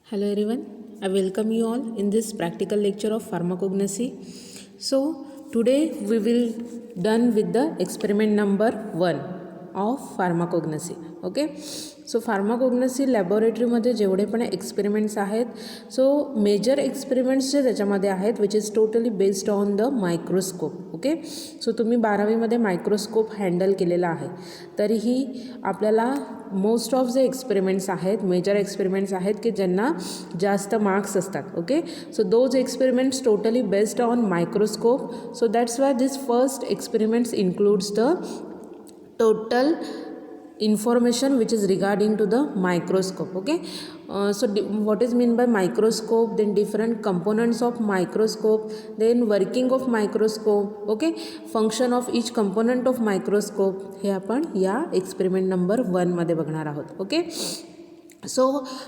Hello everyone, I welcome you all in this practical lecture of pharmacognosy. So today we will done with the experiment number 1 of pharmacognosy. Okay, so pharmacognosy laboratory मध्ये जेवढे पण experiments आहेत, so major experiments जे त्याच्यामध्ये आहेत which is totally based on the microscope. Okay, so तुम्ही 12वीमध्ये microscope handle केलेला आहे, तरीही आपल्याला मोस्ट ऑफ जे एक्सपेरिमेंट्स आहेत, मेजर एक्सपेरिमेंट्स आहेत की ज्यांना जास्त मार्क्स असतात. Okay, so those experiments totally based on microscope. So that's why this first experiments includes the total information which is regarding to the microscope. Okay, so what is mean by microscope, then different components of microscope, then working of microscope. Okay, function of each component of microscope हे आपण या experiment number 1 मध्ये बघणार आहोत. Okay, so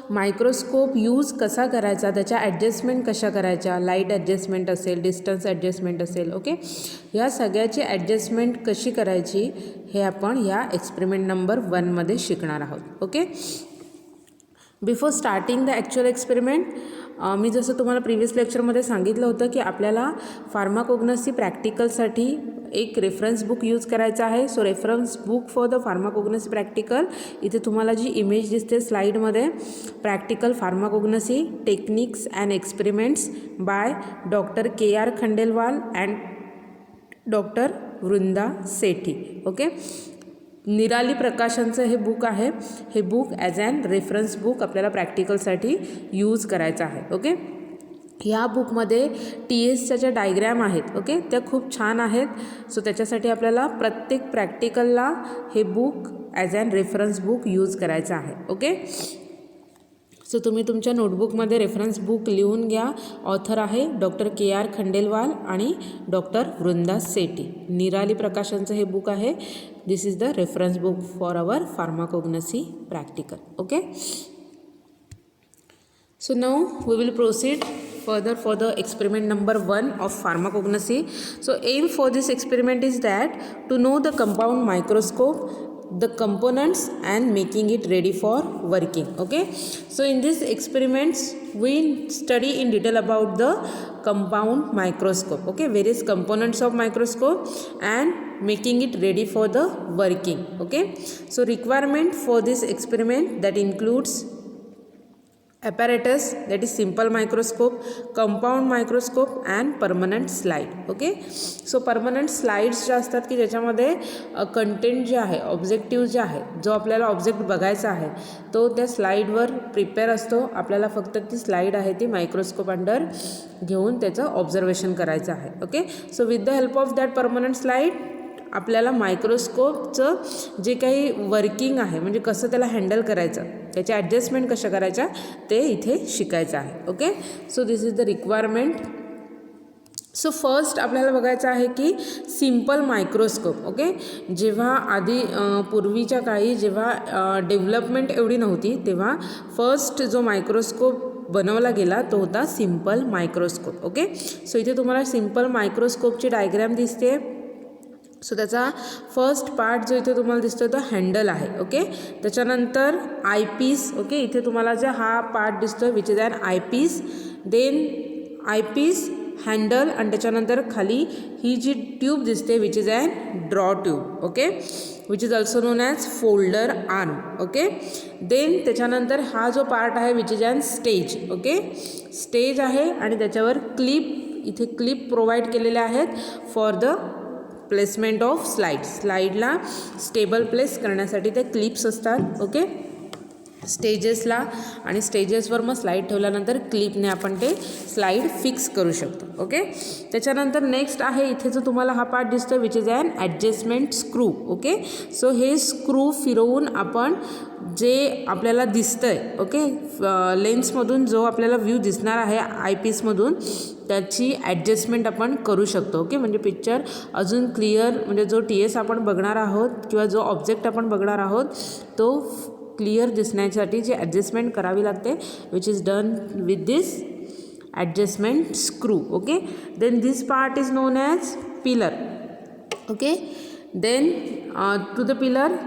microscope use कसा करायचा, त्याच्या adjustment कशा करायच्या, लाईट ॲडजस्टमेंट असेल, डिस्टन्स ॲडजस्टमेंट असेल. ओके, या सगळ्याची ॲडजस्टमेंट कशी करायची हे आपण या एक्सपेरिमेंट नंबर 1 मध्ये शिकणार आहोत. Okay, before starting the actual experiment, मी जसं तुम्हाला प्रिव्हियस लेक्चरमध्ये सांगितलं होतं की आपल्याला फार्माकोग्नसी प्रॅक्टिकलसाठी एक रेफरन्स बुक यूज करायचा आहे. So reference book for the pharmacognosy practical, इथे तुम्हाला जी इमेज दिसते स्लाईडमध्ये, practical pharmacognosy techniques and experiments by doctor KR Khandelwal and doctor Vrinda Sethi. Okay, Nirali प्रकाशनचं हे बुक आहे. हे book as an reference book आपल्याला प्रॅक्टिकलसाठी यूज करायचं आहे. ओके, ह्या बुकमध्ये TSच्या ज्या डायग्रॅम आहेत, ओके, त्या खूप छान आहेत. सो त्याच्यासाठी आपल्याला प्रत्येक प्रॅक्टिकलला हे book as an reference book use करायचं आहे. ओके, सो तुम्ही तुमच्या नोटबुकमध्ये रेफरन्स बुक लिहून घ्या. ऑथर आहे डॉक्टर KR खंडेलवाल आणि डॉक्टर वृंदा सेठी. निराली प्रकाशनचं हे बुक आहे. This is the reference book for our pharmacognosy practical. Okay, so now we will proceed further for the experiment number 1 of pharmacognosy. So aim for this experiment is that to know the compound microscope, the components and making it ready for working. Okay, so in this experiments we study in detail about the compound microscope. Okay, various components of microscope and making it ready for the working. Okay, so requirement for this experiment that includes apparatus, that is simple microscope, compound microscope and permanent slide. Okay, so permanent slides ज्या असतात की ज्याच्यामध्ये content जे आहे, objective जे आहे, जो आपल्याला ऑब्जेक्ट बघायचा आहे तो त्या स्लाईडवर प्रिपेअर असतो. आपल्याला फक्त ती स्लाईड आहे ती मायक्रोस्कोप अंडर घेऊन त्याचं ऑब्झर्वेशन करायचं आहे. Okay, so with the help of that permanent slide आपल्याला मायक्रोस्कोपचं जे काही वर्किंग आहे, म्हणजे कसं त्याला हँडल करायचं, त्याच्या ॲडजस्टमेंट कशा करायच्या ते इथे शिकायचं आहे. Okay, so this is the requirement. So first आपल्याला बघायचं आहे की सिम्पल मायक्रोस्कोप. ओके, जेव्हा आधी पूर्वीच्या काळी जेव्हा डेव्हलपमेंट एवढी नव्हती तेव्हा फर्स्ट जो मायक्रोस्कोप बनवला गेला तो होता सिम्पल मायक्रोस्कोप. ओके, सो इथे तुम्हाला सिम्पल मायक्रोस्कोपची डायग्रॅम दिसते. सो त्याचा फर्स्ट पार्ट जो इथे तुम्हाला दिसतो तो हँडल आहे. ओके, त्याच्यानंतर आयपीस. ओके, इथे तुम्हाला जो हा पार्ट दिसतो which is an eyepiece, then eyepiece, handle आणि त्याच्यानंतर खाली ही जी ट्यूब दिसते which is an draw tube. Okay, which is also known as folder arm. Okay, then त्याच्यानंतर हा जो पार्ट आहे which is an stage. Okay, stage आहे आणि त्याच्यावर क्लिप, इथे क्लिप प्रोव्हाइड केलेले आहेत for the placement of slide. स्लाईडला स्टेबल प्लेस करण्यासाठी ते क्लिप्स असतात. ओके, स्टेजेसला, आणि स्टेजेसवर मग स्लाईड ठेवल्यानंतर क्लिपने आपण ते स्लाईड फिक्स करू शकतो. ओके, त्याच्यानंतर नेक्स्ट आहे इथे जो तुम्हाला हा पार्ट दिसतो which is an adjustment screw. Okay, so हे स्क्रू फिरवून आपण जे आपल्याला दिसतंय, ओके, लेन्समधून जो आपल्याला व्ह्यू दिसणार आहे आयपीसमधून त्याची ॲडजस्टमेंट आपण करू शकतो. ओके, म्हणजे पिक्चर अजून क्लिअर, म्हणजे जो TS आपण बघणार आहोत किंवा जो ऑब्जेक्ट आपण बघणार आहोत तो क्लिअर दिसण्यासाठी जी ॲडजस्टमेंट करावी लागते which is done with this adjustment screw. Okay, then this part is known as pillar. Okay, then to the pillar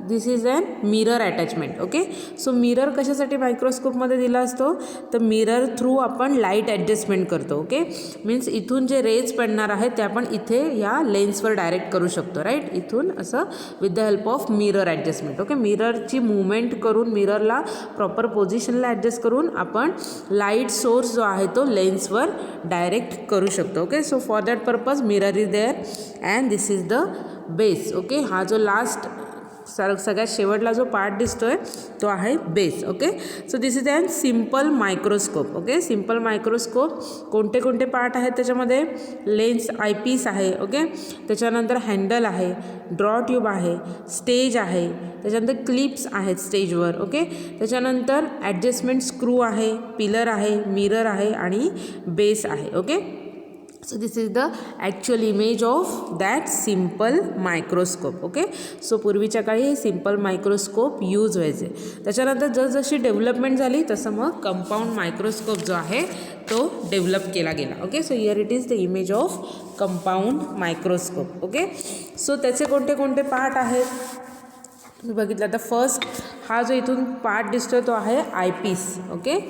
this is an mirror attachment. Okay, so mirror कशासाठी मायक्रोस्कोपमध्ये दिला असतो, तर मिरर थ्रू आपण light adjustment करतो. Okay, means इथून जे raise पडणार आहेत ते आपण इथे या लेन्सवर डायरेक्ट करू शकतो. राईट, इथून असं with the help of mirror adjustment. Okay, मिररची मुवमेंट करून मिररला प्रॉपर पोझिशनला ॲडजस्ट करून आपण लाईट सोर्स जो आहे तो लेन्सवर डायरेक्ट करू शकतो. Okay, so for that purpose mirror is there and this is the base. Okay, हा जो लास्ट सगळ्यात शेवटला जो पार्ट दिसतोय तो आहे base. Okay, so this is an simple microscope. Okay, simple microscope कोणते कोणते पार्ट आहेत त्याच्यामध्ये, लेन्स आयपीस आहे. ओके, त्याच्यानंतर हँडल आहे, ड्रॉ ट्यूब आहे, स्टेज आहे, त्याच्यानंतर क्लिप्स आहेत स्टेजवर. ओके, त्याच्यानंतर ॲडजस्टमेंट स्क्रू आहे, पिलर आहे, मिरर आहे आणि बेस आहे. Okay, so this is the actual image of that simple microscope. Okay, so पूर्वीच्या काळी हे सिम्पल मायक्रोस्कोप यूज व्हायचे. त्याच्यानंतर जसजशी डेव्हलपमेंट झाली तसं मग कंपाऊंड मायक्रोस्कोप जो आहे तो डेव्हलप केला गेला. Okay, so here it is the image of compound microscope. Okay, so त्याचे कोणते कोणते पार्ट आहेत मी बघितलं. तर फर्स्ट हा जो इथून पार्ट दिसतो तो आहे eyepiece. Okay,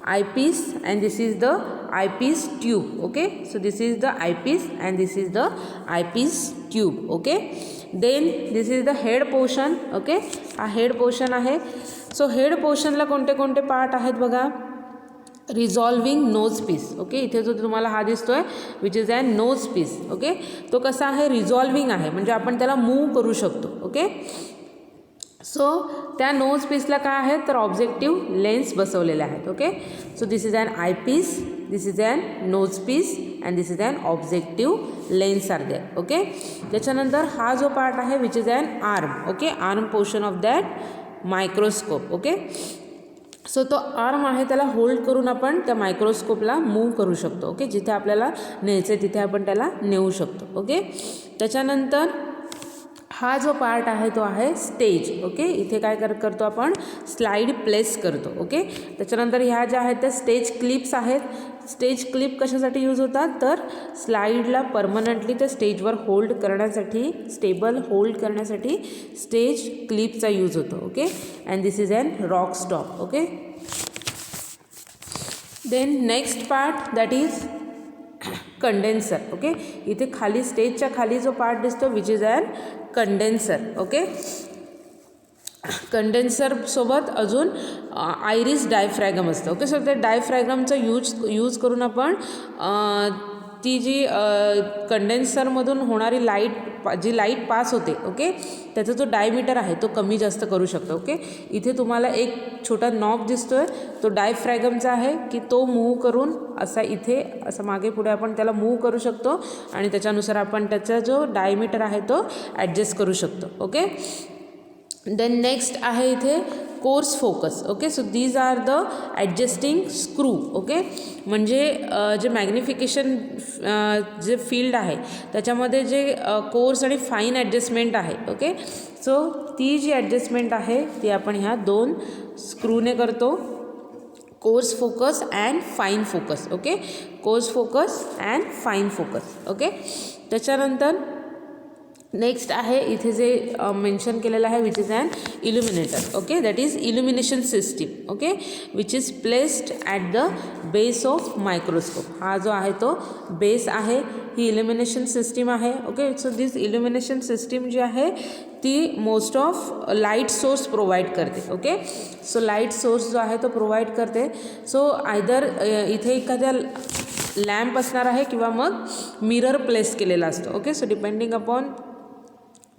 eyepiece and this is the eyepiece tube. Okay, so this is the eyepiece and this is the eyepiece tube. Okay, then this is the head portion. Okay, हा head portion आहे. so head portion ला कोणते कोणते part आहेत बघा. रिझॉल्विंग knows piece. Okay, इथे जो तुम्हाला हा दिसतोय which is an nose piece. Okay, तो कसा आहे, रिझॉल्विंग आहे, म्हणजे आपण त्याला मूव्ह करू शकतो. ओके, सो त्या नोज पीसला काय आहे तर ऑब्जेक्टिव्ह लेन्स बसवलेले आहेत. Okay, so this is an eye piece, this is an nose piece and this is an objective lens are there. Okay, त्याच्यानंतर हा जो पार्ट आहे which is an arm. Okay, arm portion of that microscope. Okay, so तो arm आहे त्याला hold करून आपण त्या मायक्रोस्कोपला मूव्ह करू शकतो. ओके, जिथे आपल्याला न्यायचं आहे तिथे आपण त्याला नेऊ शकतो. ओके, त्याच्यानंतर हा जो पार्ट आहे तो आहे स्टेज. ओके, इथे काय करतो आपण स्लाईड प्लेस करतो. ओके, त्याच्यानंतर ह्या ज्या आहेत त्या स्टेज क्लिप्स आहेत. स्टेज क्लिप कशासाठी यूज होतात तर स्लाईडला परमनंटली त्या स्टेजवर होल्ड करण्यासाठी, स्टेबल होल्ड करण्यासाठी स्टेज क्लिपचा यूज होतो. Okay, and this is an rock stop. Okay, then next part that is condenser. Okay, इथे खाली स्टेजच्या खाली जो पार्ट दिसतो which is an condenser. Okay, कंडेन्सरसोबत अजून आयरिस डायफ्रॅगम असतं. ओके, सो त्या डायफ्रॅगमचं यूज करून आपण ती जी कंडेन्सरमधून होणारी जी लाईट पास होते. ओके, त्याचा जो डायमीटर आहे तो कमी जास्त करू शकतो. ओके, इथे तुम्हाला एक छोटा नॉब दिसतोय तो डायफ्रॅगमचा आहे की तो मूव्ह करून असा इथे असं मागे पुढे आपण त्याला मूव्ह करू शकतो आणि त्याच्यानुसार आपण त्याचा जो डायमीटर आहे तो ॲडजस्ट करू शकतो. ओके, देन नेक्स्ट आहे इथे coarse focus. Okay, so these are the adjusting screw. Okay, म्हणजे जे मॅग्निफिकेशन जे फील्ड आहे त्याच्यामध्ये जे कोर्स आणि फाईन ॲडजस्टमेंट आहे. ओके, सो ती जी ॲडजस्टमेंट आहे ती आपण ह्या दोन स्क्रूने करतो. Coarse focus and fine focus. Okay, coarse focus and fine focus. Okay, त्याच्यानंतर नेक्स्ट आहे इथे जे मेन्शन केलेलं आहे which is an illuminator. Okay, that is illumination system. Okay, which is placed at the base of microscope. हा जो आहे तो बेस आहे, ही इल्युमिनेशन सिस्टीम आहे. Okay, so this illumination system जी आहे ती most of light source provide करते. ओके, सो लाईट सोर्स जो आहे तो प्रोव्हाइड करते. सो आयदर इथे एखाद्या लॅम्प असणार आहे किंवा मग मिरर प्लेस केलेला असतो. Okay, so depending upon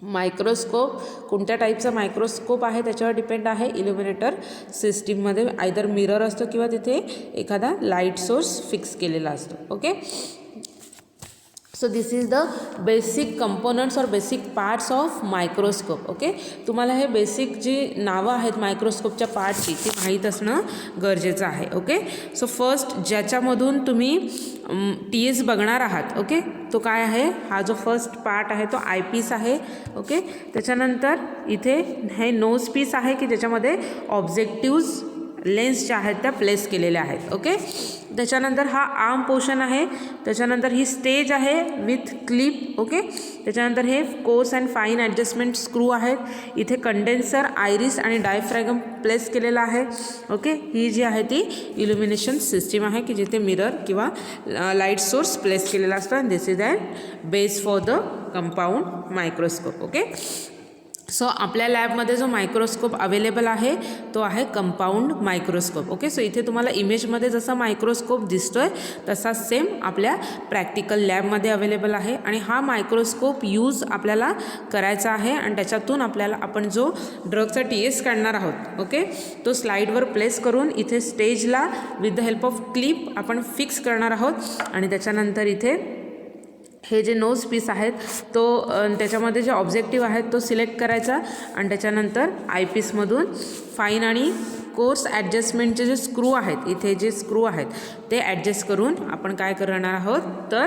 microscope कोणत्या टाईपचा मायक्रोस्कोप आहे त्याच्यावर डिपेंड आहे. इल्युमिनेटर सिस्टीममध्ये आयदर मिरर असतो किंवा तिथे एखादा लाईट सोर्स फिक्स केलेला असतो. Okay, so this is the basic components और basic parts of microscope. Okay, तुम्हाला हे बेसिक जी नावं आहेत मायक्रोस्कोपच्या पार्टची ती माहीत असणं गरजेचं आहे. ओके, सो फर्स्ट ज्याच्यामधून तुम्ही TS बघणार आहात. ओके, तो काय आहे, हा जो फर्स्ट पार्ट आहे तो आयपीस आहे. ओके, त्याच्यानंतर इथे हे नोज पीस आहे की ज्याच्यामध्ये ऑब्जेक्टिव्ज लेन्स ज्या आहेत त्या प्लेस केलेल्या आहेत. ओके, त्याच्यानंतर हा आर्म पोर्शन आहे, त्याच्यानंतर ही स्टेज आहे विथ क्लिप. ओके, त्याच्यानंतर हे course and fine adjustment screw आहेत. इथे कंडेन्सर, आयरिस आणि डायफ्रॅगम प्लेस केलेला आहे. ओके, ही जी आहे ती इल्युमिनेशन सिस्टीम आहे की जिथे मिरर किंवा लाईट सोर्स प्लेस केलेला असतो. And this is and base for the compound microscope. Okay, so आपल्या लॅबमध्ये जो मायक्रोस्कोप अवेलेबल आहे तो आहे कंपाऊंड मायक्रोस्कोप. ओके, सो इथे तुम्हाला इमेजमध्ये जसा मायक्रोस्कोप दिसतोय तसा सेम आपल्या प्रॅक्टिकल लॅबमध्ये अवेलेबल आहे. आणि हा मायक्रोस्कोप यूज आपल्याला करायचा आहे आणि त्याच्यातून आपण जो ड्रगचा TS काढणार आहोत, ओके, तो स्लाईडवर प्लेस करून इथे स्टेजला with the help of clip आपण फिक्स करणार आहोत. आणि त्याच्यानंतर इथे हे जे नोज पीस आहेत तो त्याच्यामध्ये जे ऑब्जेक्टिव्ह आहेत तो सिलेक्ट करायचा आणि त्याच्यानंतर आयपीसमधून फाईन आणि कोर्स ॲडजस्टमेंटचे जे स्क्रू आहेत, इथे जे स्क्रू आहेत ते ॲडजस्ट करून आपण काय करणार आहोत, तर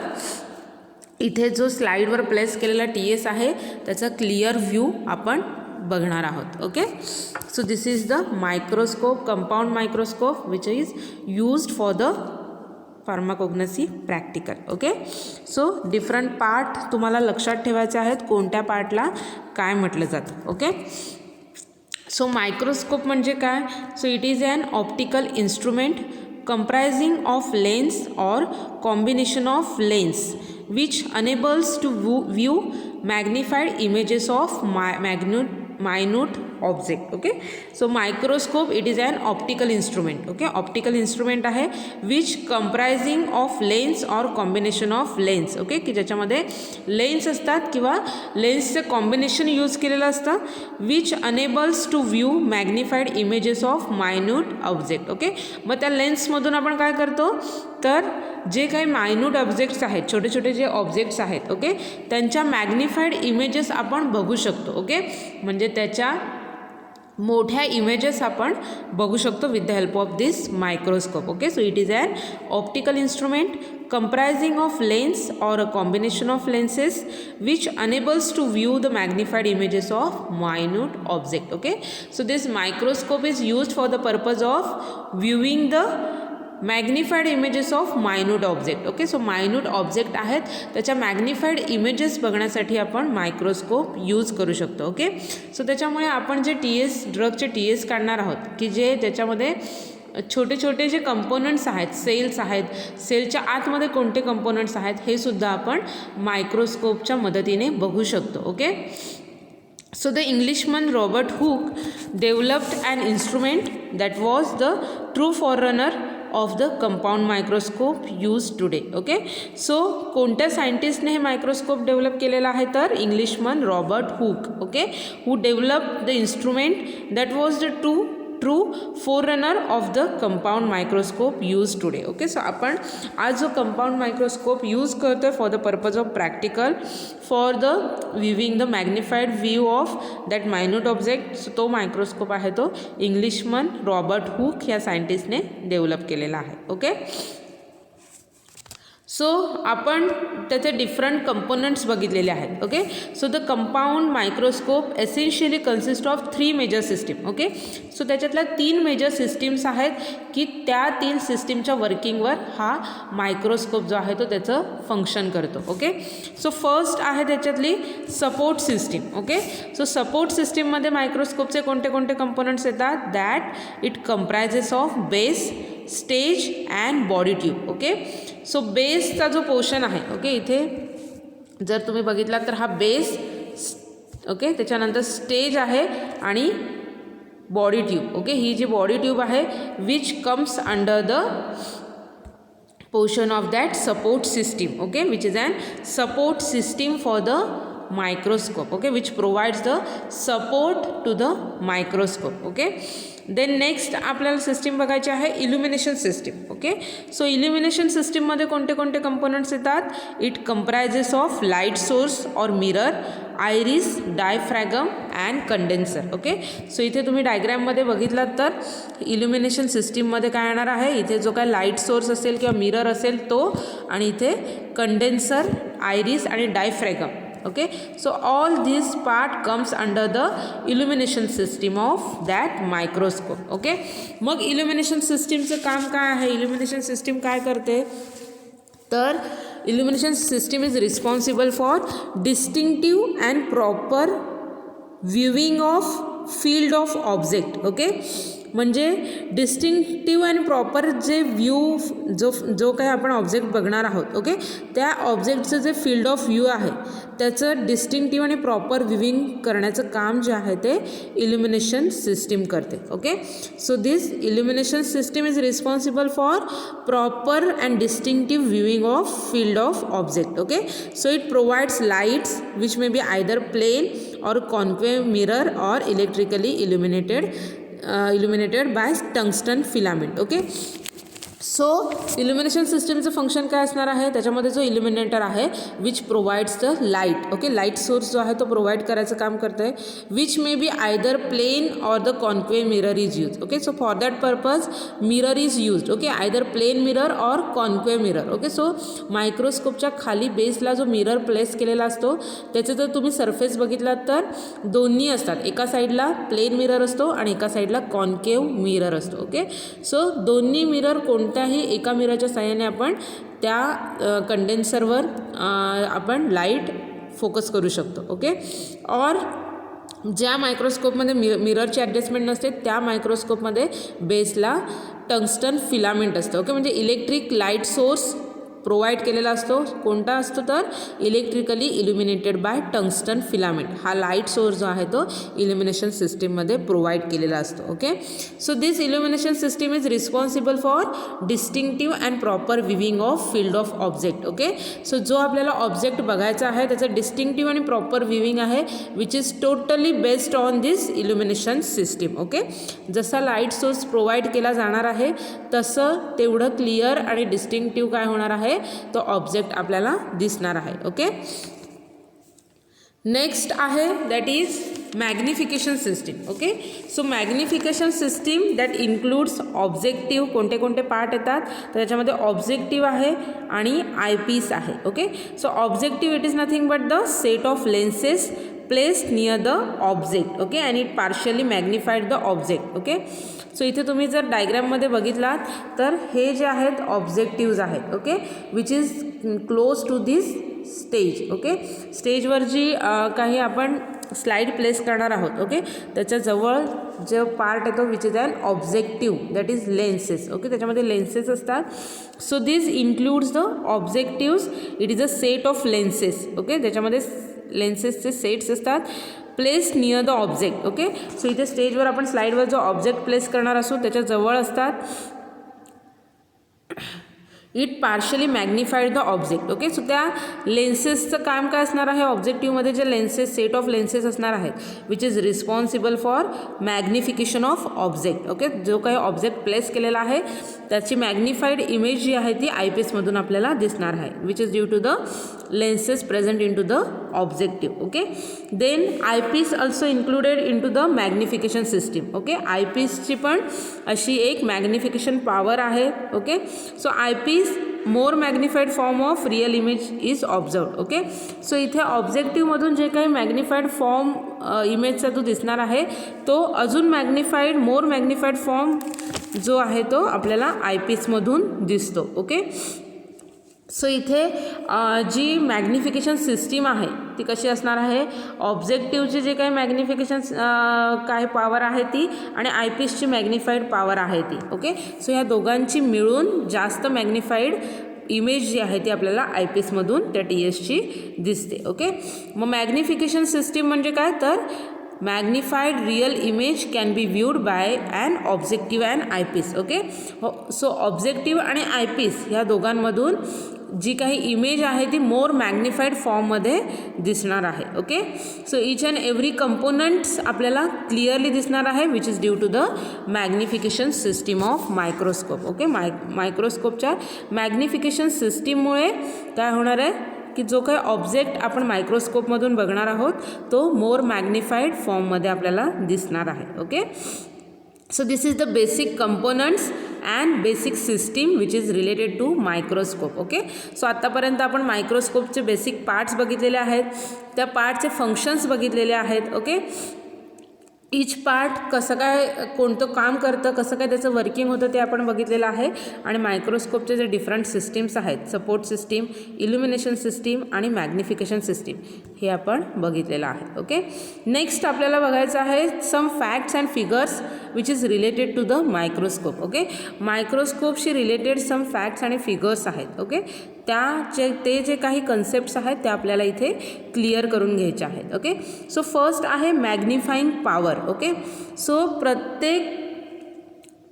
इथे जो स्लाईडवर प्लेस केलेला TS आहे त्याचा क्लिअर व्ह्यू आपण बघणार आहोत. Okay, so this is the microscope, compound microscope which is used for the pharmacognosy practical. Okay, so different part तुम्हाला लक्षात ठेवायचे आहेत, कोणत्या पार्टला काय म्हटलं जातं. ओके, सो मायक्रोस्कोप म्हणजे काय? So it is an optical instrument comprising of lens or combination of lens which enables to view magnified images of minute object. Okay, so microscope it is an optical instrument. Okay, optical instrument आहे which comprising of lens or combination of lens. Okay, की ज्याच्यामध्ये lens असतात किंवा लेन्सचं combination use केलेलं असतं which enables to view magnified images of minute object. Okay, मग त्या लेन्समधून आपण काय करतो, तर जे काही मायन्यूट ऑब्जेक्ट्स आहेत, छोटे छोटे जे ऑब्जेक्ट्स आहेत, ओके, त्यांच्या मॅग्निफाईड इमेजेस आपण बघू शकतो. ओके, म्हणजे त्याच्या मोठ्या इमेजेस आपण बघू शकतो with the help of this microscope. Okay, so it is an optical instrument comprising of lens or a combination of lenses which enables to view the magnified images of minute object. Okay, so this microscope is used for the purpose of viewing the magnified images of minute object. Okay, so minute object आहेत त्याच्या magnified images बघण्यासाठी आपण microscope use करू शकतो. Okay, so त्याच्यामुळे आपण जे ड्रगचे TS काढणार आहोत की जे त्याच्यामध्ये छोटे छोटे जे कंपोनंट्स आहेत, सेल्स आहेत, सेलच्या आतमध्ये कोणते कंपोनंट्स आहेत हे सुद्धा आपण मायक्रोस्कोपच्या मदतीने बघू शकतो. Okay, so the Englishman Robert Hooke developed an instrument that was the true forerunner of the compound microscope used today. Okay, so कोणत्या सायंटिस्टने हे मायक्रोस्कोप डेव्हलप केलेला आहे, तर Englishman Robert Hooke. Okay, who developed the instrument that was the true forerunner of the compound microscope used today. Okay, so आपण आज जो compound microscope use करतो आहे for the purpose of practical for the viewing the magnified view of that minute object, so तो microscope आहे तो इंग्लिशमन Robert hook ह्या सायंटिस्टने develop केलेला आहे. ओके, सो आपण त्याचे डिफरंट कंपोनंट्स बघितलेले आहेत. Okay, so the compound microscope essentially consist of 3 major system. Okay, so त्याच्यातल्या 3 मेजर सिस्टीम्स आहेत की त्या 3 सिस्टीमच्या वर्किंगवर हा मायक्रोस्कोप जो आहे तो त्याचं फंक्शन करतो. ओके, सो फर्स्ट आहे त्याच्यातली support system. Okay, so support सिस्टीममध्ये मायक्रोस्कोपचे कोणते कोणते कंपोनंट्स येतात, that it comprises of base, stage and body tube. Okay, so बेसचा जो पोर्शन आहे, ओके, इथे जर तुम्ही बघितला तर हा बेस, ओके, त्याच्यानंतर स्टेज आहे आणि बॉडी ट्यूब. ओके, ही जी बॉडी ट्यूब आहे which comes under the portion of that support system. Okay, which is an support system for the microscope. Okay, which provides the support to the microscope. Okay, then next आपल्याला system बघायची आहे illumination system. Okay, so illumination सिस्टीममध्ये कोणते कोणते components येतात, it comprises of light source और mirror, iris, diaphragm and condenser. Okay, so इथे तुम्ही डायग्रॅममध्ये बघितलात तर इल्युमिनेशन सिस्टीममध्ये काय येणार आहे, इथे जो काय लाईट सोर्स असेल किंवा मिरर असेल तो, आणि इथे कंडेन्सर, आयरिस आणि diaphragm okay. So all this part comes under the illumination system of that microscope. Okay. मग इल्युमिनेशन सिस्टीमचं काम काय आहे, इल्युमिनेशन सिस्टीम काय करते, तर illumination system is responsible for distinctive and proper viewing of field of object. Okay. म्हणजे distinctive आणि proper जे जो काही आपण ऑब्जेक्ट बघणार आहोत, ओके, त्या ऑब्जेक्टचं जे फील्ड ऑफ व्ह्यू आहे त्याचं डिस्टिंक्टिव्ह आणि प्रॉपर व्ह्यूइंग करण्याचं काम जे आहे ते इल्युमिनेशन सिस्टीम करते. Okay. So this illumination system is responsible for proper and distinctive viewing of field of object. Okay. So it provides lights which may be either plane or concave mirror or electrically illuminated by tungsten filament. Okay. So illumination सिस्टीमचं function काय असणार आहे, त्याच्यामध्ये जो illuminator आहे which provides the light. Okay. Light source जो आहे तो प्रोव्हाइड करायचं काम करतं आहे, which may be either plane or the concave mirror is use. Okay. So for that purpose mirror is use. Okay. Either plane mirror or concave mirror. Okay. So मायक्रोस्कोपच्या खाली बेसला जो मिरर प्लेस केलेला असतो त्याचे जर तुम्ही सरफेस बघितलात तर दोन्ही असतात, एका साईडला प्लेन मिरर असतो आणि एका साईडला कॉन्केव्ह मिरर असतो. ओके. सो दोन्ही मिरर कोणत्याही एका मिररच्या साहाय्याने आपण त्या कंडेन्सरवर आपण लाईट फोकस करू शकतो. ओके. और ज्या मायक्रोस्कोपमध्ये मिररची ॲडजस्टमेंट नसते त्या मायक्रोस्कोपमध्ये बेसला टंगस्टन फिलामेंट असतं. ओके. म्हणजे इलेक्ट्रिक लाईट सोर्स प्रोव्हाइड केलेला असतो. कोणता असतो तर electrically illuminated by tungsten filament. हा लाईट सोर्स जो आहे तो इल्युमिनेशन सिस्टीममध्ये प्रोव्हाइड केलेला असतो. Okay. So this illumination system is responsible for distinctive and proper viewing of field of object. Okay. So जो आपल्याला ऑब्जेक्ट बघायचा आहे त्याचं डिस्टिंक्टिव्ह आणि प्रॉपर व्ह्यूइंग आहे which is totally based on this illumination system. Okay. जसा light source provide केला जाणार आहे तसं तेवढं क्लिअर आणि डिस्टिंक्टिव्ह काय होणार आहे, तो ऑब्जेक्ट आपल्याला दिसणार आहे. ओके. नेक्स्ट आहे that is magnification system. Okay. So magnification system that includes objective. कोणते कोणते पार्ट येतात तर त्याच्यामध्ये ऑब्जेक्टिव्ह आहे आणि आयपीस आहे. Okay. So objective it is nothing but the set of lenses placed near the object. Okay. And it partially magnified the object. Okay. So इथे तुम्ही जर डायग्राममध्ये बघितलात तर हे जे आहेत ऑब्जेक्टिव्ज आहेत. Okay. Which is close to this stage. Okay. स्टेजवर जी काही आपण स्लाईड प्लेस करणार आहोत. ओके. त्याच्याजवळ जो पार्ट येतो which is an objective that is lenses. Okay. त्याच्यामध्ये लेन्सेस असतात. So this includes the objectives. It is a set of lenses. Okay. त्याच्यामध्ये लेन्सेसचे सेट्स असतात place near the object. Okay. So इथे स्टेजवर आपण स्लाईडवर जो ऑब्जेक्ट प्लेस करणार असू त्याच्याजवळ असतात. It partially magnified the object. Okay. So त्या लेन्सेसचं काम काय असणार आहे, ऑब्जेक्टिव्हमध्ये जे लेन्सेस सेट ऑफ लेन्सेस असणार आहेत which is responsible for magnification of object. Okay. जो काही ऑब्जेक्ट प्लेस केलेला आहे त्याची मॅग्निफाईड इमेज जी आहे ती आयपीसमधून आपल्याला दिसणार आहे which is due to the lenses present into the objective. Okay. Then eyepiece also included into the magnification system. Okay. eyepiece ची पण अशी एक मॅग्निफिकेशन पॉवर आहे. Okay. So eyepiece more magnified form of real image is observed. Okay. So इथे ऑब्जेक्टिव्हमधून जे काही magnified form इमेजचा जो दिसणार आहे तो अजून मॅग्निफाईड मोर मॅग्निफाईड फॉर्म जो आहे तो आपल्याला आयपीसमधून दिसतो. ओके. सो इथे जी मॅग्निफिकेशन सिस्टीम आहे ती कशी असणार आहे, ऑब्जेक्टिव्हची जे काही मॅग्निफिकेशन काय पॉवर आहे ती आणि आयपीसची मॅग्निफाईड पॉवर आहे ती. ओके. सो ह्या दोघांची मिळून जास्त मॅग्निफाईड इमेज जी आहे ती आपल्याला आयपीसमधून त्या TSची दिसते. ओके. मग मॅग्निफिकेशन सिस्टीम म्हणजे काय तर magnified real image can be viewed by an objective and eyepiece. Okay. So objective आणि आयपीस ह्या दोघांमधून जी काही इमेज आहे ती मोर मॅग्निफाईड फॉर्ममध्ये दिसणार आहे. Okay. So each and every components आपल्याला क्लिअरली दिसणार आहे which is due to the magnification system of microscope. Okay. मायक्रोस्कोपच्या मॅग्निफिकेशन सिस्टीममुळे काय होणार आहे की जो काही ऑब्जेक्ट आपण मायक्रोस्कोपमधून बघणार आहोत तो मोर मॅग्निफाईड फॉर्ममध्ये आपल्याला दिसणार आहे. Okay. So this is the basic components and basic system which is related to microscope. Okay, so आत्तापर्यंत आपण मायक्रोस्कोपचे बेसिक पार्ट्स बघितलेले आहेत, त्या पार्टचे फंक्शन्स बघितलेले आहेत. ओके, ईच पार्ट कसं काय कोणतं काम करतं, कसं काय त्याचं वर्किंग होतं ते आपण बघितलेलं आहे. आणि मायक्रोस्कोपचे जे डिफरंट सिस्टीम्स आहेत, सपोर्ट सिस्टीम, इल्युमिनेशन सिस्टीम आणि मॅग्निफिकेशन सिस्टीम, हे आपण बघितलेलं आहे. ओके, नेक्स्ट आपल्याला बघायचं आहे some facts and figures which is related to the microscope. Okay, मायक्रोस्कोपशी रिलेटेड सम फॅक्ट्स आणि फिगर्स आहेत. ओके, ते जे काही कन्सेप्ट्स आहेत ते आपल्याला इथे क्लिअर करून घ्यायचे आहेत. ओके, सो फर्स्ट आहे मॅग्निफाईंग पॉवर. ओके, सो प्रत्येक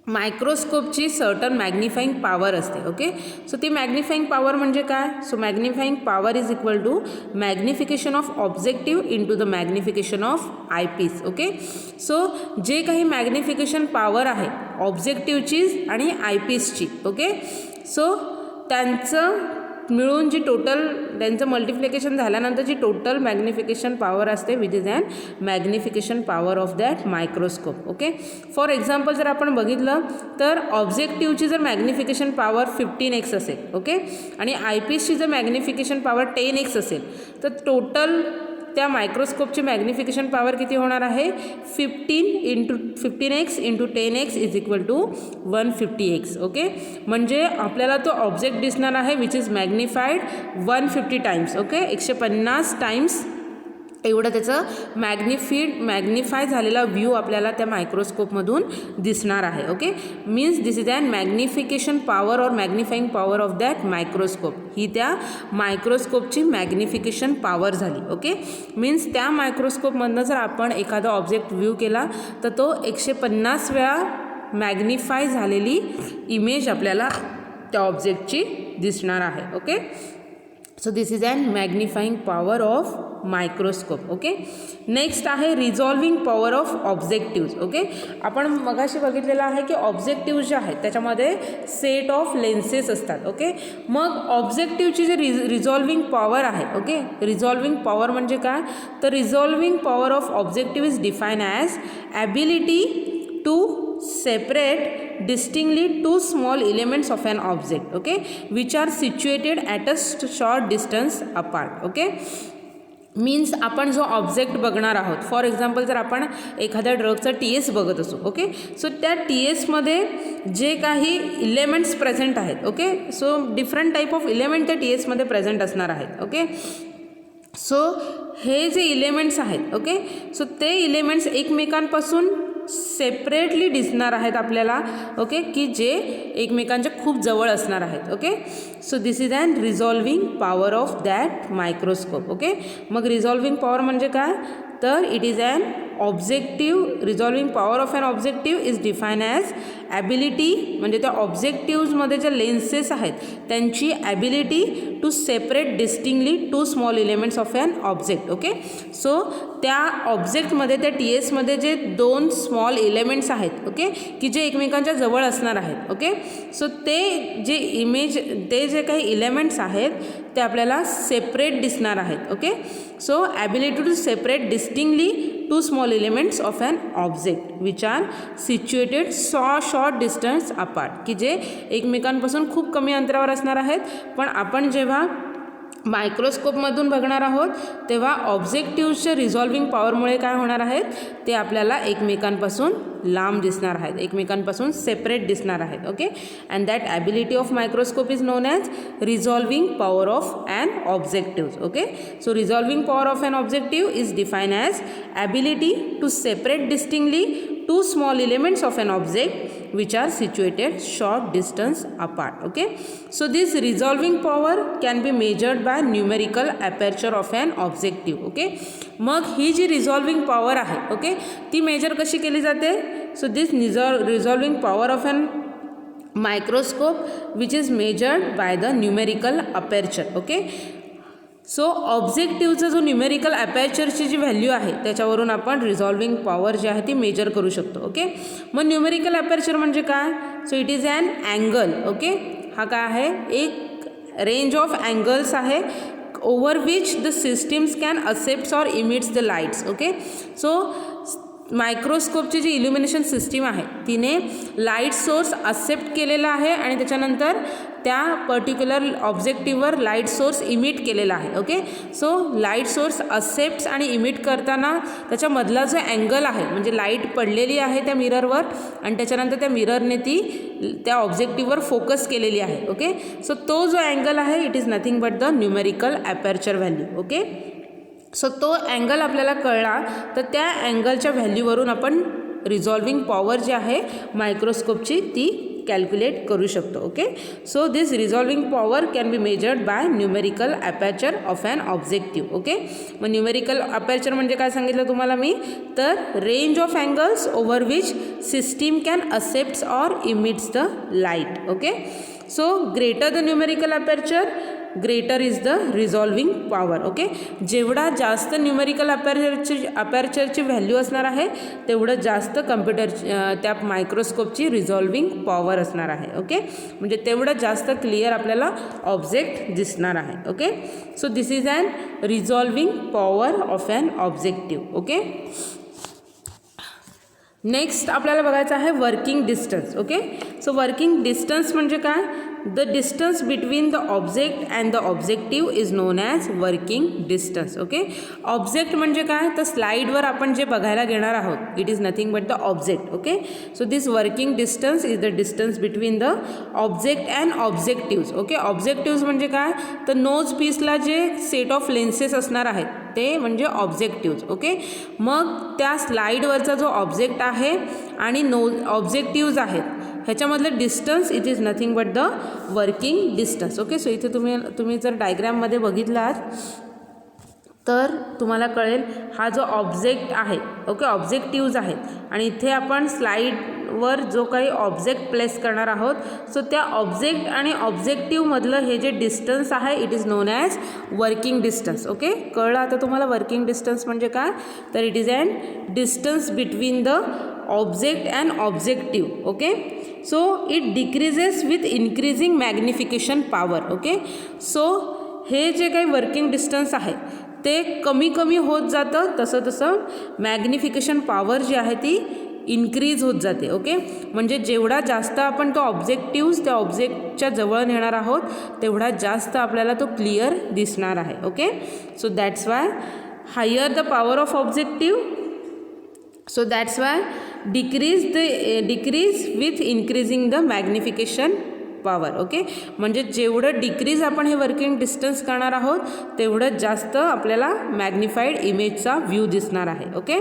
मायक्रोस्कोपची सर्टन मॅग्निफाईंग पॉवर असते. ओके, सो ती मॅग्निफाईंग पॉवर म्हणजे काय? So magnifying power is equal to magnification of objective into the magnification of eyepiece. Okay, so जे काही मॅग्निफिकेशन पॉवर आहे ऑब्जेक्टिव्हची आणि आयपीसची, ओके, सो त्यांचं मिळून जी टोटल त्यांचं मल्टिप्लिकेशन झाल्यानंतर जी टोटल मॅग्निफिकेशन पॉवर असते which is an magnification power of that microscope. Okay, for example जर आपण बघितलं तर ऑब्जेक्टिव्हची जर मॅग्निफिकेशन पॉवर 15x असेल, ओके, आणि आयपीसची जर मॅग्निफिकेशन पॉवर 10x असेल, तर टोटल त्या मायक्रोस्कोपची मॅग्निफिकेशन पॉवर किती होणार आहे? 15x into 10x is equal to 150x. Okay, म्हणजे आपल्याला तो ऑब्जेक्ट दिसणार आहे which is magnified 150 times. Okay, 150 times एवढं त्याचं मॅग्निफाय झालेला व्ह्यू आपल्याला त्या मायक्रोस्कोपमधून दिसणार आहे. Okay, means this is an magnification power और magnifying power of that microscope. ही त्या मायक्रोस्कोपची मॅग्निफिकेशन पॉवर झाली. ओके, मीन्स त्या मायक्रोस्कोपमधनं जर आपण एखादा ऑब्जेक्ट व्ह्यू केला तर तो 150 वेळा मॅग्निफाय झालेली इमेज आपल्याला त्या ऑब्जेक्टची दिसणार आहे. Okay, so this is an magnifying power of microscope. Okay, next आहे resolving power of objectives. Okay, आपण मगाशी बघितलेलं आहे की ऑब्जेक्टिव्ह जे आहेत त्याच्यामध्ये सेट ऑफ लेन्सेस असतात. ओके, मग ऑब्जेक्टिव्हची जे रिझॉल्विंग पॉवर आहे, ओके, रिझॉल्विंग पॉवर म्हणजे काय? तर resolving power of objective is define as ability to separate distinctly two small elements of an object, okay, which are situated at a short distance apart. Okay, means आपण जो object बघणार आहोत, for example जर आपण एखाद्या ड्रगचा TS बघत असू, okay, so त्या TSमध्ये जे काही इलेमेंट्स प्रेझेंट आहेत, okay, so different type of element त्या TSमध्ये प्रेझेंट असणार आहेत. ओके, सो हे जे इलेमेंट्स आहेत, ओके, सो ते इलेमेंट्स एकमेकांपासून सेपरेटली दिसणार आहेत आपल्याला. ओके, की जे एकमेकांच्या खूप जवळ असणार आहेत. Okay, so this is an resolving power of that microscope. Okay, मग रिझॉल्विंग पॉवर म्हणजे काय? तर it is an objective resolving power of an objective is define as ability, म्हणजे त्या ऑब्जेक्टिव्हजमध्ये ज्या लेन्सेस आहेत त्यांची ability to separate distinctly two small elements of an object. Okay, so त्या ऑब्जेक्टमध्ये त्या TSमध्ये जे दोन स्मॉल इलेमेंट्स आहेत, ओके, की जे एकमेकांच्या जवळ असणार आहेत. ओके, सो ते जे काही इलेमेंट्स आहेत ते आपल्याला सेपरेट दिसणार आहेत. Okay, so ability to separate distinctly two small elements of an object which are situated short distance apart, की जे एकमेकांपासून खूप कमी अंतरावर असणार आहेत. पण आपण जेव्हा मायक्रोस्कोपमधून बघणार आहोत तेव्हा ऑब्जेक्टिव्हच्या रिझॉल्विंग पॉवरमुळे काय होणार आहेत ते आपल्याला एकमेकांपासून लांब दिसणार आहेत, एकमेकांपासून सेपरेट दिसणार आहेत. Okay, and that ability of microscope is known as resolving power of an objective. Okay, so resolving power of an objective is define as ability to separate distinctly two small elements of an object which are situated short distance apart. Okay, so this resolving power can be measured by numerical aperture of an objective. Okay, मग ही जी resolving power आहे, okay, ती major कशी केली जाते? so this resolving power of an microscope which is measured by the numerical aperture. okay, so ऑब्जेक्टिव्हचा जो numerical ॲपर्चरची जी value आहे त्याच्यावरून आपण रिझॉल्विंग पॉवर जी आहे ती मेजर करू शकतो. ओके, मग न्यूमेरिकल ॲपर्चर म्हणजे काय? So it is an angle. Okay, हा काय आहे? एक रेंज ऑफ अँगल्स आहे over which the systems can accepts or emits the lights. Okay, so मायक्रोस्कोपची जी इल्युमिनेशन सिस्टीम आहे तिने लाईट सोर्स एक्सेप्ट केलेला आहे आणि त्याच्यानंतर त्या पर्टिक्युलर ऑब्जेक्टिव्हवर लाईट सोर्स इमिट केलेला आहे. Okay, so light source accepts आणि इमिट करताना त्याच्यामधला जो अँगल आहे म्हणजे लाईट पडलेली आहे त्या मिररवर आणि त्याच्यानंतर त्या मिररने ती त्या ऑब्जेक्टिव्हवर फोकस केलेली आहे. ओके, सो तो जो अँगल आहे it is nothing but the numerical aperture value. Okay, so तो अँगल आपल्याला कळला तर त्या अँगलच्या व्हॅल्यूवरून आपण रिझॉल्विंग पॉवर जी आहे मायक्रोस्कोपची ती कॅल्क्युलेट करू शकतो. Okay, so this resolving power can be measured by numerical aperture of an objective. Okay, मग न्यूमेरिकल ॲपर्चर म्हणजे काय सांगितलं तुम्हाला मी, तर range of angles over which system can accepts or emits the light. Okay, so greater the numerical aperture greater is the resolving power. Okay, जेवढा जास्त numerical ॲपर्चरची value असणार आहे तेवढं जास्त कम्प्युटर त्या मायक्रोस्कोपची रिझॉल्विंग पॉवर असणार आहे. ओके, म्हणजे तेवढं जास्त क्लिअर आपल्याला ऑब्जेक्ट दिसणार आहे. Okay, so this is an resolving power of an objective. Okay, next आपल्याला बघायचं आहे working distance. Okay, so working distance म्हणजे काय, the distance between the object and the objective is known as working distance. Okay, object म्हणजे काय, तर स्लाईडवर आपण जे बघायला घेणार आहोत it is nothing but the object. Okay, so this working distance is the distance between the object and objectives. Okay, objectives म्हणजे काय, तर नोज पीसला जे सेट ऑफ लेन्सेस असणार आहेत ते म्हणजे ऑब्जेक्टिव्ज. ओके, मग त्या स्लाईडवरचा जो ऑब्जेक्ट आहे आणि ऑब्जेक्टिव्ज आहेत ह्याच्यामधलं distance it is nothing but the working distance. Okay, so इथे तुम्ही जर डायग्रॅममध्ये बघितलात तर तुम्हाला कळेल हा जो ऑब्जेक्ट आहे. ओके, ऑब्जेक्टिव्ज आहेत आणि इथे आपण स्लाईडवर जो काही ऑब्जेक्ट प्लेस करणार आहोत सो त्या ऑब्जेक्ट आणि ऑब्जेक्टिव्हमधलं हे जे डिस्टन्स आहे it is known as working distance. Okay, कळलं आता तुम्हाला वर्किंग डिस्टन्स म्हणजे काय, तर it is an distance between the object and objective. Okay, so it decreases with increasing magnification power. Okay, so हे जे काही वर्किंग डिस्टन्स आहे ते कमी कमी होत जातं तसं तसं मॅग्निफिकेशन पॉवर जी आहे ती इन्क्रीज होत जाते. ओके, म्हणजे जेवढा जास्त आपण तो ऑब्जेक्टिव्ह त्या ऑब्जेक्टच्या जवळ नेणार आहोत तेवढा जास्त आपल्याला तो क्लिअर दिसणार आहे. Okay, so that's why higher the power of objective, so that's why decrease with increasing the magnification power. Okay, म्हणजे जेवढं डिक्रीज आपण हे वर्किंग डिस्टन्स करणार आहोत तेवढं जास्त आपल्याला मॅग्निफाईड इमेजचा व्ह्यू दिसणार आहे. Okay,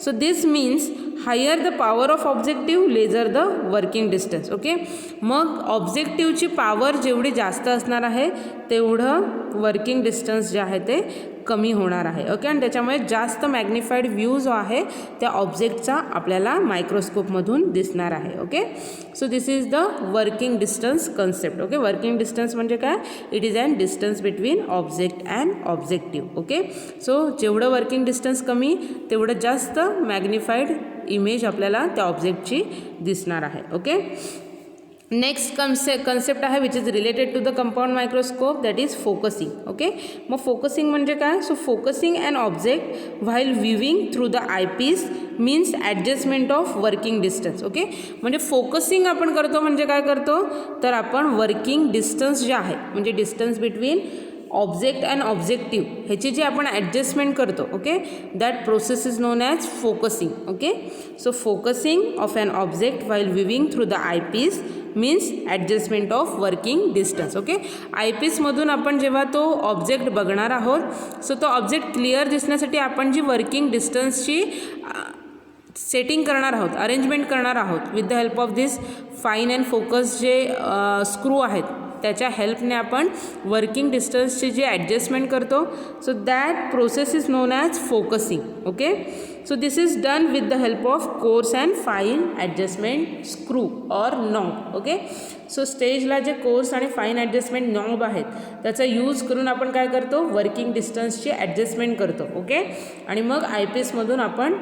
so this means higher the power of objective lesser the working distance. Okay, मग ऑब्जेक्टिव्हची पॉवर जेवढी जास्त असणार आहे तेवढं वर्किंग डिस्टन्स जे आहे ते कमी होणार आहे. ओके, आणि त्याच्यामुळे जास्त मॅग्निफाईड व्ह्यू जो आहे त्या ऑब्जेक्टचा आपल्याला मायक्रोस्कोपमधून दिसणार आहे. Okay, so this is the working distance concept. Okay, working distance म्हणजे काय, it is an distance between object and objective. Okay, so जेवढं वर्किंग डिस्टन्स कमी तेवढं जास्त मॅग्निफाईड इमेज आपल्याला त्या ऑब्जेक्टची दिसणार आहे. ओके, नेक्स्ट कन्सेप्ट आहे which is related to the compound microscope that is focusing. Okay, मग फोकसिंग म्हणजे काय, so focusing and object while viewing through the eyepiece means adjustment of working distance. Okay, म्हणजे फोकसिंग आपण करतो म्हणजे काय करतो, तर आपण वर्किंग डिस्टन्स जे आहे म्हणजे distance between object and objective ह्याची जी आपण ॲडजस्टमेंट करतो. Okay, that process is known as focusing. Okay, so focusing of an object while viewing through the eyepiece means adjustment of working distance. Okay, आयपीसमधून आपण जेव्हा तो ऑब्जेक्ट बघणार आहोत सो तो ऑब्जेक्ट क्लिअर दिसण्यासाठी आपण जी वर्किंग डिस्टन्सची सेटिंग करणार आहोत, अरेंजमेंट करणार आहोत with the help of this fine and focus जे स्क्रू आहेत त्याच्या हेल्पने आपण वर्किंग डिस्टन्सची जी ॲडजस्टमेंट करतो so that process is known as focusing. Okay, so this is done with the help of course and fine adjustment screw or knob. Okay, so स्टेजला जे course आणि fine adjustment knob आहेत त्याचा use करून आपण काय करतो, वर्किंग डिस्टन्सची ॲडजस्टमेंट करतो. ओके, आणि मग आयपीएसमधून आपण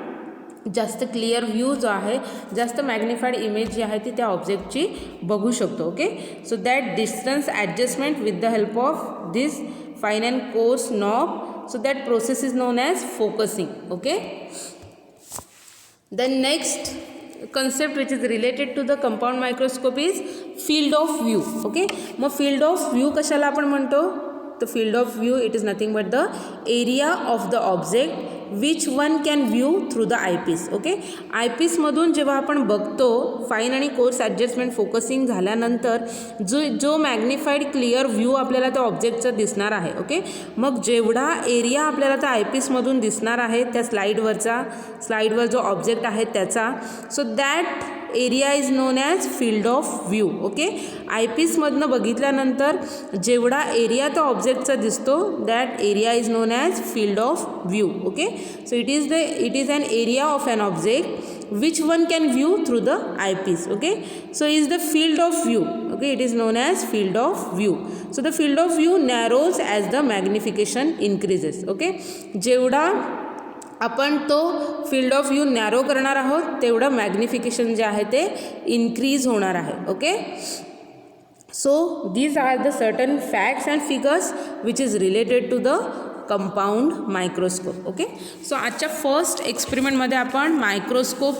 जास्त क्लिअर व्ह्यू जो आहे जास्त मॅग्निफाईड इमेज जी आहे ती त्या ऑब्जेक्टची बघू शकतो. Okay, so that distance adjustment with the help of this fine and course knob so that process is known as focusing. Okay, The next concept which is related to the compound microscope is field of view. Okay, मग field of view कशाला आपण म्हणतो? The field of view, it is nothing but the area of the object which one can view through the eyepiece. Okay, आयपीसमधून जेव्हा आपण बघतो fine आणि course adjustment focusing झाल्यानंतर जो मॅग्निफाईड क्लिअर व्ह्यू आपल्याला त्या ऑब्जेक्टचा दिसणार आहे. ओके, मग जेवढा एरिया आपल्याला त्या आयपीसमधून दिसणार आहे त्या स्लाईडवर जो ऑब्जेक्ट आहे त्याचा, so that area is known as field of view. Okay, आयपीसमधनं बघितल्यानंतर जेवढा एरिया त्या ऑब्जेक्टचा दिसतो that area is known as field of view. Okay, so it is an area of an object which one can view through the eyepiece. Okay, so is the field of view. Okay, it is known as field of view. So the field of view narrows as the magnification increases. Okay, जेवढा आपण तो field of view narrow करणार आहोत तेवढं magnification जे आहे ते increase होणार आहे. Okay, so these are the certain facts and figures which is related to the compound microscope. Okay, so आजच्या फर्स्ट एक्सपेरिमेंटमध्ये आपण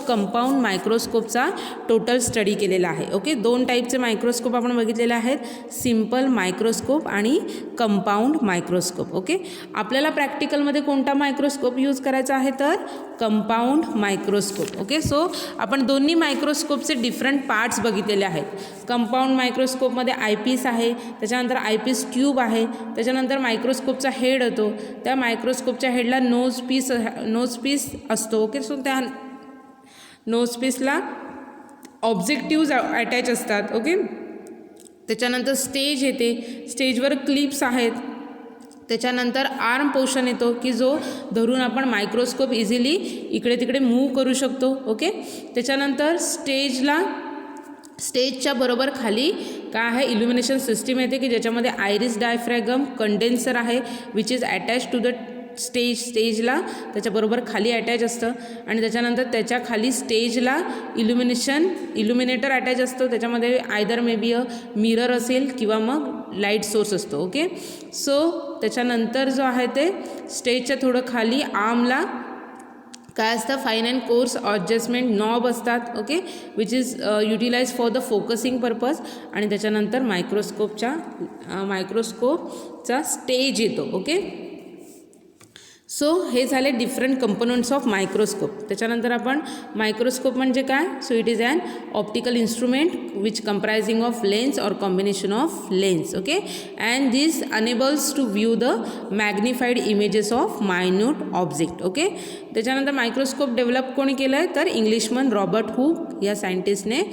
कंपाऊंड मायक्रोस्कोपचा टोटल स्टडी केलेला आहे. ओके, 2 टाईपचे मायक्रोस्कोप आपण बघितलेले आहेत, सिम्पल मायक्रोस्कोप आणि कंपाऊंड मायक्रोस्कोप. ओके, आपल्याला प्रॅक्टिकलमध्ये कोणता मायक्रोस्कोप यूज करायचा आहे तर कंपाऊंड मायक्रोस्कोप. ओके, सो आपण दोन्ही मायक्रोस्कोपचे डिफरंट पार्ट्स बघितलेले आहेत. कंपाऊंड मायक्रोस्कोपमध्ये आयपीस आहे, त्याच्यानंतर आयपीस ट्यूब आहे, त्याच्यानंतर मायक्रोस्कोपचा हेड होतो, त्या मायक्रोस्कोपच्या हेडला नोज पीस असतो. ओके, सो त्या नोज पीसला ऑब्जेक्टिव्ज अटॅच असतात. ओके, त्याच्यानंतर स्टेज येते, स्टेजवर क्लिप्स आहेत, त्याच्यानंतर आर्म पोर्शन येतो की जो धरून आपण मायक्रोस्कोप इझिली इकडे तिकडे मूव्ह करू शकतो. ओके, त्याच्यानंतर स्टेजच्या बरोबर खाली काय आहे इल्युमिनेशन सिस्टीम येते की ज्याच्यामध्ये आयरिस डायफ्रॅगम कंडेन्सर आहे which is attach to the स्टेजला त्याच्याबरोबर खाली अटॅच असतं, आणि त्याच्यानंतर त्याच्या खाली स्टेजला इल्युमिनेटर अटॅच असतो, त्याच्यामध्ये either may be a mirror असेल किंवा मग लाईट सोर्स असतो. ओके, सो त्याच्यानंतर जो आहे ते स्टेजच्या थोडं खाली आर्मला काय असतं fine and coarse adjustment knob असतात. Okay, which is utilize for the focusing purpose, आणि त्याच्यानंतर मायक्रोस्कोपचा स्टेज येतो. ओके, सो हे झाले डिफरंट कंपोनंट्स ऑफ मायक्रोस्कोप. त्याच्यानंतर आपण मायक्रोस्कोप म्हणजे काय, so it is an optical instrument which comprising of lens or combination of lens. Okay, and this enables to view the magnified images of minute object. Okay, त्याच्यानंतर microscope develop कोणी केलं आहे तर Englishman Robert hook या सायंटिस्टने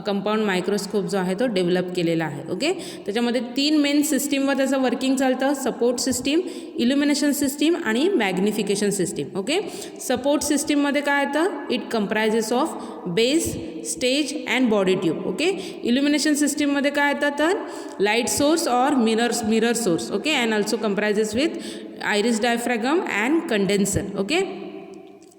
compound microscope जो आहे तो develop केलेला आहे. ओके, त्याच्यामध्ये 3 मेन सिस्टीमवर त्याचं वर्किंग चालतं, सपोर्ट सिस्टीम, इल्युमिनेशन सिस्टीम आणि मॅग्निफिकेशन सिस्टीम. ओके, सपोर्ट सिस्टीममध्ये काय येतं, it comprises of base, stage and body tube. Okay, illumination सिस्टीममध्ये काय येतं तर लाईट सोर्स और mirror source. Okay, and also comprises with iris diaphragm and condenser. Okay,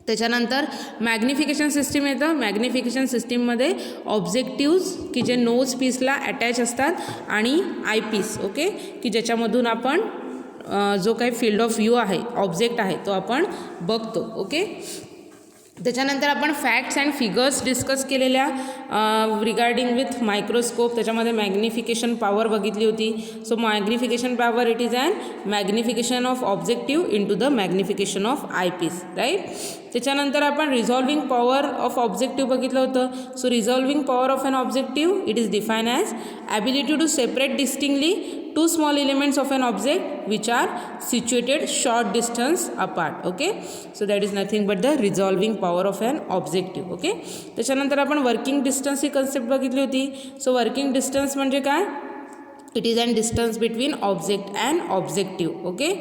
त्याच्यानंतर मॅग्निफिकेशन सिस्टीम येतं. मॅग्निफिकेशन सिस्टीममध्ये ऑब्जेक्टिव्ज की जे नोज पीसला अटॅच असतात आणि आयपीस. ओके, की ज्याच्यामधून आपण जो काही फील्ड ऑफ व्ह्यू आहे ऑब्जेक्ट आहे तो आपण बघतो. ओके, त्याच्यानंतर आपण फॅक्ट्स अँड फिगर्स डिस्कस केलेल्या रिगार्डिंग विथ मायक्रोस्कोप. त्याच्यामध्ये मॅग्निफिकेशन पॉवर बघितली होती. So magnification power it is an magnification of objective into the magnification of eyepiece. Right, त्याच्यानंतर आपण रिझॉल्विंग पॉवर ऑफ ऑब्जेक्टिव्ह बघितलं होतं. So resolving power of an objective it is define as ability to separate distinctly 2 small elements of an object which are situated short distance apart. Okay, so that is nothing but the resolving power of an objective. Okay, त्याच्यानंतर आपण working distance ही concept बघितली होती. So working distance म्हणजे काय, it is an distance between object and objective. Okay,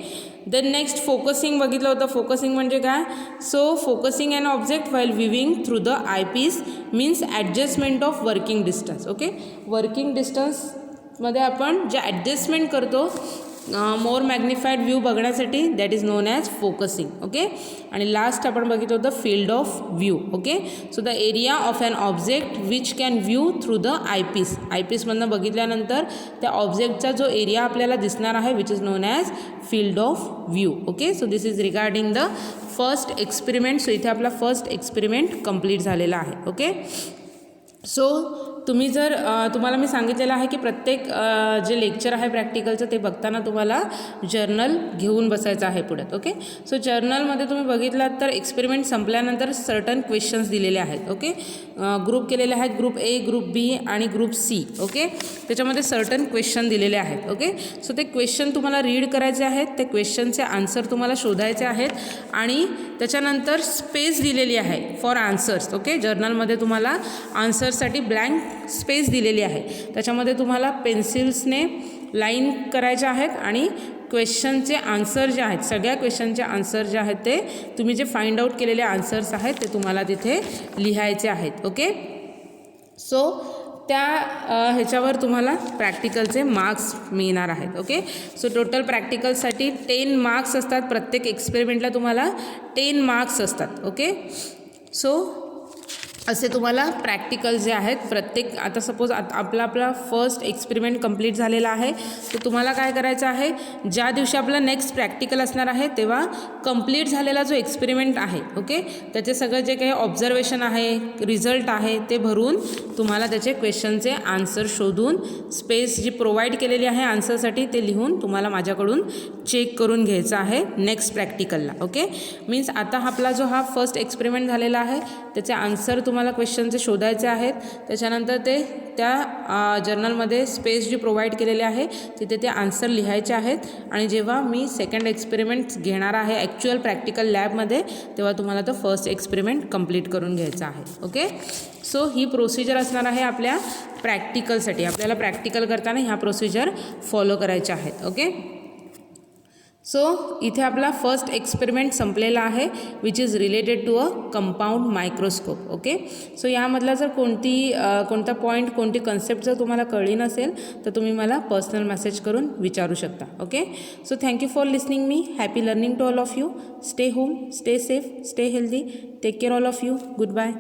then next focusing बघितलं होतं. Focusing म्हणजे काय, so focusing an object while viewing through the eyepiece means adjustment of working distance. Okay, working डिस्टन्समध्ये आपण जे adjustment करतो मोर मॅग्निफाईड व्ह्यू बघण्यासाठी that is known as focusing. Okay, आणि लास्ट आपण बघितलं होतं field of view. Okay, so the area of an object which can view through the eyepiece. आयपीसमधनं बघितल्यानंतर त्या ऑब्जेक्टचा जो एरिया आपल्याला दिसणार आहे which is known as field of view. Okay, so this is regarding the first experiment. So इथे आपला फर्स्ट एक्सपेरिमेंट कंप्लीट झालेला आहे. ओके. सो तुम्ही जर तुम्हाला मी सांगितलेलं आहे की प्रत्येक जे लेक्चर आहे प्रॅक्टिकलचं ते बघताना तुम्हाला जर्नल घेऊन बसायचं आहे पुढे. ओके. सो जर्नलमध्ये तुम्ही बघितलात तर एक्सपेरिमेंट संपल्यानंतर सर्टन क्वेश्चन्स दिलेले आहेत. ओके. ग्रुप केलेले आहेत, ग्रुप ए, ग्रुप बी आणि ग्रुप सी. ओके. त्याच्यामध्ये सर्टन क्वेश्चन दिलेले आहेत. ओके. सो ते क्वेश्चन तुम्हाला रीड करायचे आहेत, ते क्वेश्चनचे आन्सर तुम्हाला शोधायचे आहेत आणि त्याच्यानंतर स्पेस दिलेली आहे फॉर आन्सर्स. ओके. जर्नलमध्ये तुम्हाला आन्सरसाठी ब्लँक स्पेस दिलेली आहे, त्याच्यामध्ये तुम्हाला पेन्सिल्सने लाईन करायचे आहेत आणि क्वेश्चनचे आन्सर जे आहेत, सगळ्या क्वेश्चनचे आन्सर जे आहेत ते तुम्ही जे फाइंड आउट केलेले आन्सर्स आहेत ते तुम्हाला तिथे लिहायचे आहेत. ओके. सो त्या ह्याच्यावर तुम्हाला प्रॅक्टिकलचे मार्क्स मिळणार आहेत. ओके. सो टोटल प्रॅक्टिकलसाठी 10 मार्क्स असतात. प्रत्येक एक्सपेरिमेंटला तुम्हाला 10 मार्क्स असतात. ओके. सो असे तुम्हाला प्रॅक्टिकल जे आहेत प्रत्येक, आता सपोज आपला फर्स्ट एक्सपेरिमेंट कंप्लीट झालेला आहे, तर तुम्हाला काय करायचं आहे, ज्या दिवशी आपला नेक्स्ट प्रॅक्टिकल असणार आहे तेव्हा कंप्लीट झालेला जो एक्सपेरिमेंट आहे, ओके, त्याचे सगळं जे काही ऑब्झर्वेशन आहे, रिझल्ट आहे ते भरून तुम्हाला त्याचे क्वेश्चनचे आन्सर शोधून स्पेस जी प्रोव्हाइड केलेली आहे आन्सरसाठी ते लिहून तुम्हाला माझ्याकडून चेक करून घ्यायचं आहे नेक्स्ट प्रॅक्टिकलला. ओके. मीन्स आता आपला जो हा फर्स्ट एक्सपेरिमेंट झालेला आहे त्याचे आन्सर तुम्हाला क्वेश्चनचे शोधायचे आहेत, त्याच्यानंतर ते त्या जर्नलमध्ये स्पेस जी प्रोव्हाइड केलेली आहे तिथे ते आन्सर लिहायचे आहेत आणि जेव्हा मी सेकंड एक्सपेरिमेंट घेणार आहे ॲक्च्युअल प्रॅक्टिकल लॅबमध्ये तेव्हा तुम्हाला तो फर्स्ट एक्सपेरिमेंट कंप्लीट करून घ्यायचा आहे. ओके. सो ही प्रोसिजर असणार आहे आपल्या प्रॅक्टिकलसाठी. आपल्याला प्रॅक्टिकल करताना ह्या प्रोसिजर फॉलो करायच्या आहेत. ओके. सो इथे आपला फर्स्ट एक्सपेरिमेंट संपलेला आहे which is related to a compound microscope. Okay. So यामधला जर कोणता पॉईंट, कोणती कन्सेप्ट जर तुम्हाला कळली नसेल तर तुम्ही मला पर्सनल मेसेज करून विचारू शकता. Okay. So thank you for listening मी. Happy learning to all of you. Stay home, stay safe, stay healthy. Take care all of you. Good bye.